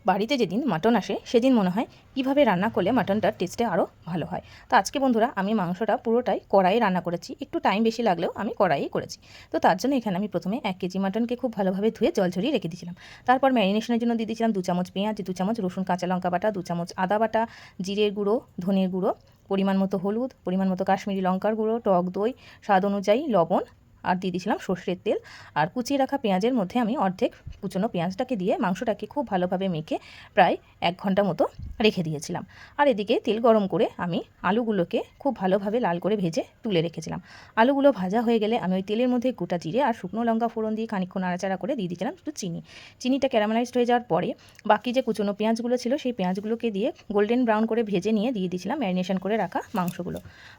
বাড়িতে যেদিন মাটন আসে সেদিন মনে হয় কীভাবে রান্না করলে মাটনটার টেস্টে আরও ভালো হয়। তো আজকে বন্ধুরা আমি মাংসটা পুরোটাই কড়াইয়ে রান্না করেছি, একটু টাইম বেশি লাগলেও আমি কড়াইয়ে করেছি। তো তার জন্য এখানে আমি প্রথমে 1 কেজি মাটনকে খুব ভালোভাবে ধুয়ে জল ঝরিয়ে রেখে দিয়েছিলাম। তারপর ম্যারিনেশনের জন্য দিয়ে দিয়েছিলাম 2 চামচ পেঁয়াজ, 2 চামচ রসুন কাঁচা লঙ্কা বাটা, 2 চামচ আদা বাটা, জিরের গুঁড়ো, ধনের গুঁড়ো, পরিমাণ মতো হলুদ, পরিমাণ মতো কাশ্মীরি লঙ্কার গুঁড়ো, টক দই, স্বাদ অনুযায়ী লবণ, আর দিয়ে দিয়েছিলাম সর্ষের তেল। আর কুচিয়ে রাখা পেঁয়াজের মধ্যে আমি অর্ধেক কুচনো পেঁয়াজটাকে দিয়ে মাংসটাকে খুব ভালোভাবে মেখে প্রায় 1 ঘন্টা মতো রেখে দিয়েছিলাম। আর এদিকে তেল গরম করে আমি আলুগুলোকে খুব ভালোভাবে লাল করে ভেজে তুলে রেখেছিলাম। আলুগুলো ভাজা হয়ে গেলে আমি ওই তেলের মধ্যে গোটা জিরে আর শুকনো লঙ্কা ফোড়ন দিয়ে খানিকক্ষণ নাড়াচাড়া করে দিয়ে দিয়েছিলাম একটু চিনি। চিনিটা ক্যারামেলাইজড হয়ে যাওয়ার পরে বাকি যে কুচনো পেঁয়াজগুলো ছিল সেই পেঁয়াজগুলোকে দিয়ে গোল্ডেন ব্রাউন করে ভেজে নিয়ে দিয়ে দিয়েছিলাম ম্যারিনেশন করে রাখা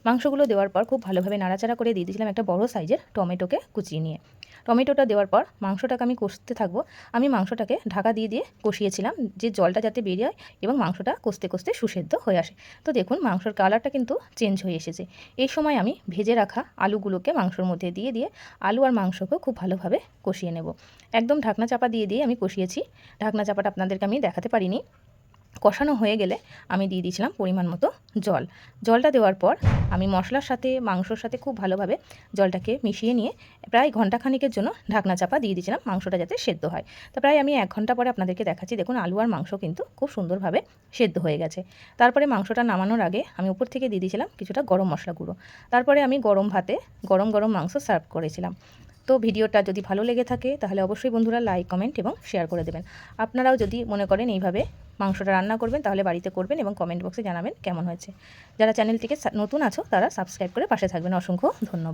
মাংসগুলো দেওয়ার পর খুব ভালোভাবে নাড়াচাড়া করে দিয়ে দিয়েছিলাম একটা বড় সাইজের টমেটোকে কুচিয়ে নিয়ে। টমেটোটা দেওয়ার পর মাংসটাকে আমি কষতে থাকবো। আমি মাংসটাকে ঢাকা দিয়ে দিয়ে কষিয়েছিলাম যে জলটা যাতে বেরিয়ে হয় এবং মাংসটা কষতে কষতে সুসেদ্ধ হয়ে আসে। তো দেখুন মাংসর কালারটা কিন্তু চেঞ্জ হয়ে এসেছে। এই সময় আমি ভেজে রাখা আলুগুলোকে মাংসর মধ্যে দিয়ে দিয়ে আলু আর মাংসকেও খুব ভালোভাবে কষিয়ে নেব। একদম ঢাকনা চাপা দিয়ে দিয়ে আমি কষিয়েছি। ঢাকনা চাপাটা আপনাদেরকে আমি দেখাতে পারিনি। কষানো হয়ে গেলে আমি দিয়ে দিয়েছিলাম পরিমাণ মতো জলটা দেওয়ার পর আমি মশলার সাথে মাংসর সাথে খুব ভালোভাবে জলটাকে মিশিয়ে নিয়ে প্রায় ঘন্টাখানিকের জন্য ঢাকনা চাপা দিয়ে দিয়েছিলাম মাংসটা যাতে সেদ্ধ হয়। তো প্রায় আমি 1 ঘন্টা পরে আপনাদেরকে দেখাচ্ছি। দেখুন আলু আর মাংস কিন্তু খুব সুন্দরভাবে সেদ্ধ হয়ে গেছে। তারপরে মাংসটা নামানোর আগে আমি উপর থেকে দিয়ে দিয়েছিলাম কিছুটা গরম মশলা গুঁড়ো। তারপরে আমি গরম ভাতে গরম গরম মাংস সার্ভ করেছিলাম। তো ভিডিওটা যদি ভালো লেগে থাকে তাহলে অবশ্যই বন্ধুরা লাইক, কমেন্ট এবং শেয়ার করে দেবেন। আপনারাও যদি মনে করেন এইভাবে মাংসটা রান্না করবেন তাহলে বাড়িতে করবেন এবং কমেন্ট বক্সে জানাবেন কেমন হয়েছে। যারা চ্যানেলটিকে নতুন আছো তারা সাবস্ক্রাইব করে পাশে থাকবেন। অসংখ্য ধন্যবাদ।